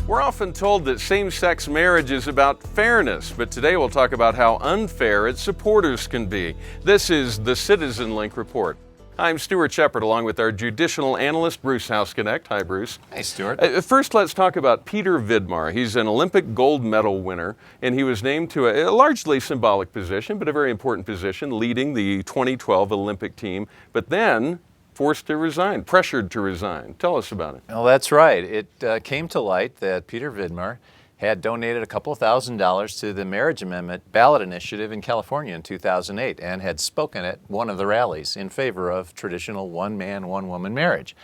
We're often told that same-sex marriage is about fairness, but today we'll talk about how unfair its supporters can be. This is the CitizenLink Report. I'm Stuart Shepard, along with our judicial analyst, Bruce Hausknecht. Hi, Bruce. Hey, Stuart. First, let's talk about Peter Vidmar. He's an Olympic gold medal winner, and he was named to a largely symbolic position, but a very important position, leading the 2012 Olympic team, but then forced to resign, pressured to resign. Tell us about it. Well, that's right. It came to light that Peter Vidmar had donated a couple of $1,000s to the marriage amendment ballot initiative in California in 2008 and had spoken at one of the rallies in favor of traditional one-man, one-woman marriage.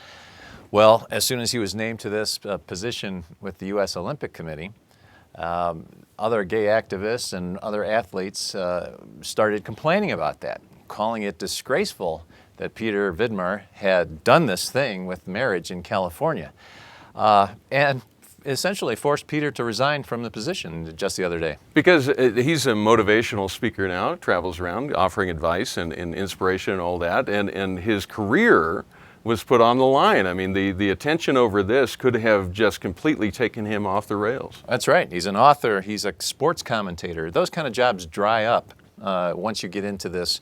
Well, as soon as he was named to this position with the U.S. Olympic Committee, other gay activists and other athletes started complaining about that, calling it disgraceful that Peter Vidmar had done this thing with marriage in California, and essentially forced Peter to resign from the position just the other day. Because he's a motivational speaker now, travels around offering advice and inspiration and all that, and his career was put on the line. I mean, the attention over this could have just completely taken him off the rails. That's right. He's an author, he's a sports commentator. Those kind of jobs dry up once you get into this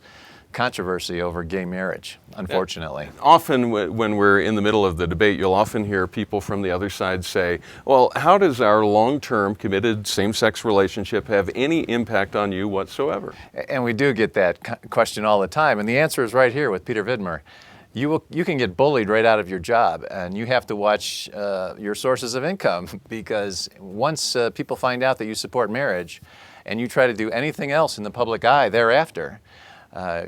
controversy over gay marriage, unfortunately. Often when we're in the middle of the debate, you'll often hear people from the other side say, well, how does our long-term committed same-sex relationship have any impact on you whatsoever? And we do get that question all the time, and the answer is right here with Peter Vidmar. You can get bullied right out of your job, and you have to watch your sources of income, because once people find out that you support marriage and you try to do anything else in the public eye thereafter,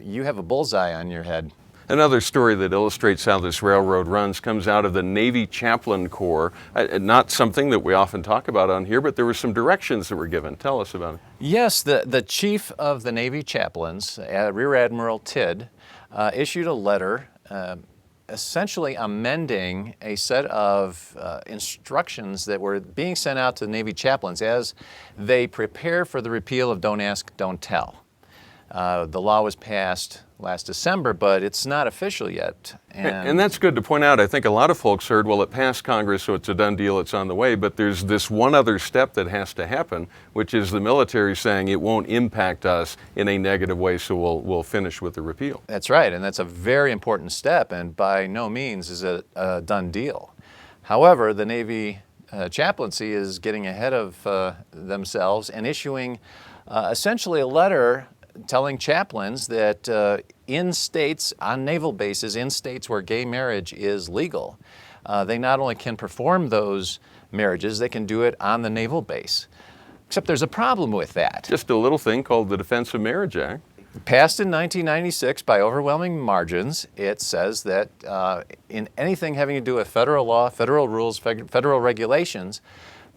you have a bullseye on your head. Another story that illustrates how this railroad runs comes out of the Navy Chaplain Corps. Not something that we often talk about on here, but there were some directions that were given. Tell us about it. Yes, the chief of the Navy chaplains, Rear Admiral Tidd, issued a letter essentially amending a set of instructions that were being sent out to the Navy chaplains as they prepare for the repeal of Don't Ask, Don't Tell. The law was passed last December, but it's not official yet. And that's good to point out. I think a lot of folks heard, well, it passed Congress, so it's a done deal, it's on the way. But there's this one other step that has to happen, which is the military saying it won't impact us in a negative way, so we'll finish with the repeal. That's right, and that's a very important step, and by no means is it a done deal. However, the Navy chaplaincy is getting ahead of themselves and issuing essentially a letter telling chaplains that in states, on naval bases, in states where gay marriage is legal, they not only can perform those marriages, they can do it on the naval base. Except there's a problem with that. Just a little thing called the Defense of Marriage Act. Passed in 1996 by overwhelming margins, it says that in anything having to do with federal law, federal rules, federal regulations,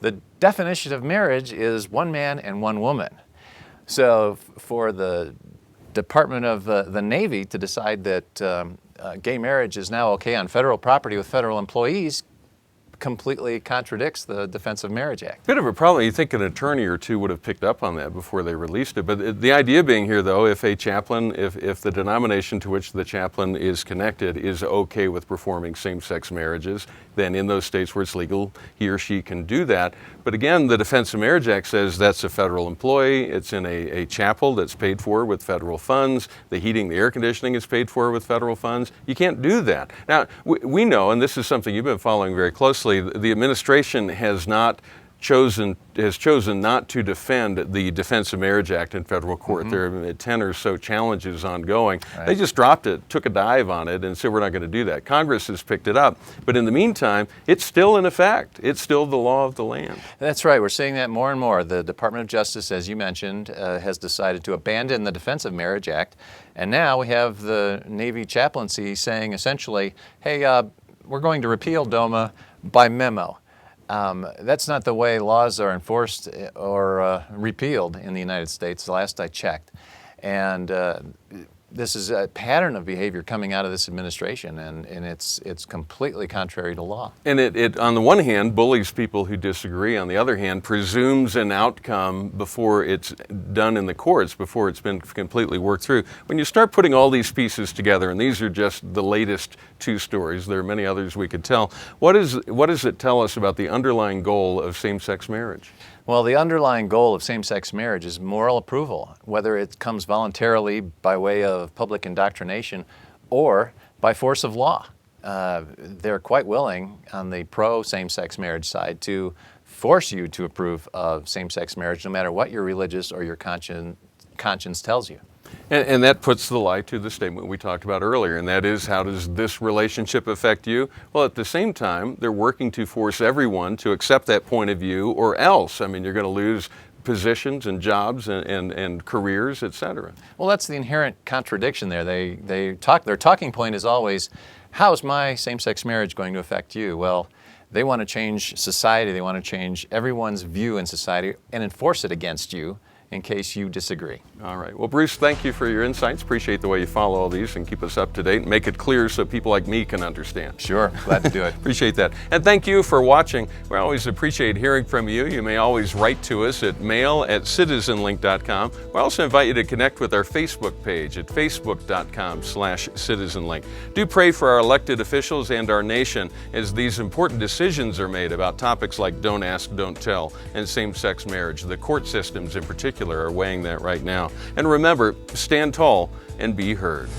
the definition of marriage is one man and one woman. So for the Department of the Navy to decide that gay marriage is now okay on federal property with federal employees completely contradicts the Defense of Marriage Act. Bit of a problem. You think an attorney or two would have picked up on that before they released it. But the idea being here, though, if a chaplain, if the denomination to which the chaplain is connected is okay with performing same-sex marriages, then in those states where it's legal, he or she can do that. But again, the Defense of Marriage Act says that's a federal employee. It's in a chapel that's paid for with federal funds. The heating, the air conditioning is paid for with federal funds. You can't do that. Now, we know, and this is something you've been following very closely, the administration has chosen not to defend the Defense of Marriage Act in federal court. Mm-hmm. There are 10 or so challenges ongoing. Right. They just dropped it, took a dive on it, and said we're not going to do that. Congress has picked it up. But in the meantime, it's still in effect. It's still the law of the land. That's right. We're seeing that more and more. The Department of Justice, as you mentioned, has decided to abandon the Defense of Marriage Act. And now we have the Navy chaplaincy saying essentially, hey, we're going to repeal DOMA by memo. That's not the way laws are enforced or repealed in the United States, the last I checked. And this is a pattern of behavior coming out of this administration, and it's completely contrary to law. And it, on the one hand, bullies people who disagree. On the other hand, presumes an outcome before it's done in the courts, before it's been completely worked through. When you start putting all these pieces together, and these are just the latest 2 stories, there are many others we could tell, what does it tell us about the underlying goal of same-sex marriage? Well, the underlying goal of same-sex marriage is moral approval, whether it comes voluntarily by way of public indoctrination or by force of law. They're quite willing on the pro-same-sex marriage side to force you to approve of same-sex marriage no matter what your religious or your conscience tells you. And that puts the lie to the statement we talked about earlier, and that is, how does this relationship affect you? Well, at the same time, they're working to force everyone to accept that point of view, or else, I mean, you're going to lose positions and jobs and careers, et cetera. Well, that's the inherent contradiction there. Their talking point is always, how is my same-sex marriage going to affect you? Well, they want to change society. They want to change everyone's view in society and enforce it against you in case you disagree. All right. Well, Bruce, thank you for your insights. Appreciate the way you follow all these and keep us up to date and make it clear so people like me can understand. Sure. Glad to do it. Appreciate that. And thank you for watching. We always appreciate hearing from you. You may always write to us at mail@citizenlink.com. We also invite you to connect with our Facebook page at facebook.com/citizenlink. Do pray for our elected officials and our nation as these important decisions are made about topics like don't ask, don't tell, and same-sex marriage. The court systems in particular are weighing that right now. And remember, stand tall and be heard.